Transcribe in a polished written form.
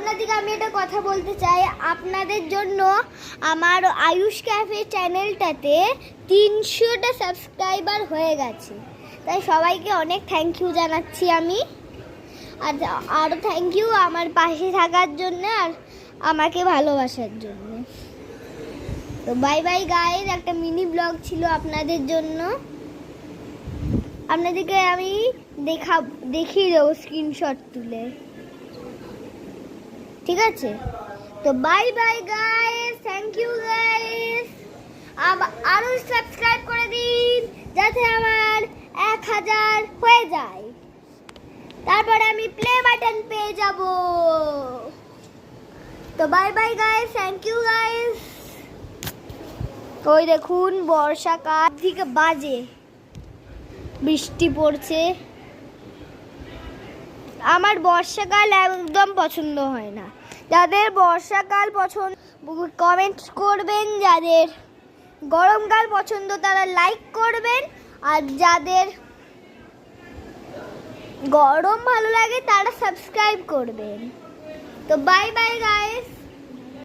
আপনাদেরকে আমি একটা কথা বলতে চাই, আপনাদের জন্য আমার আয়ুষ ক্যাফে চ্যানেলটাতে 300টা সাবস্ক্রাইবার হয়ে গেছে, তাই সবাইকে অনেক থ্যাংক ইউ জানাচ্ছি আমি। আর আরও থ্যাংক ইউ আমার পাশে থাকার জন্য আর আমাকে ভালোবাসার জন্য। তো বাই বাই গাইস, একটা মিনি ব্লগ ছিল আপনাদের জন্য। আপনাদেরকে আমি দেখিয়ে দেবো স্ক্রিনশট তুলে, ঠিক আছে? তো bye bye guys, thank you guys. আরও সাবস্ক্রাইব করে দিন যাতে আমার 1000 হয়ে যায়, তারপরে আমি প্লে বাটন পেয়ে যাব। তো bye bye guys, thank you guys. ওই দেখুন বর্ষাকাল থেকে বাজে, বৃষ্টি পড়ছে। আমার বর্ষাকাল একদম পছন্দ হয় না। যাদের বর্ষাকাল পছন্দ কমেন্ট করবেন, যাদের গরমকাল পছন্দ তারা লাইক করবেন, আর যাদের গরম ভালো লাগে তারা সাবস্ক্রাইব করবেন। তো বাই বাই গাইস।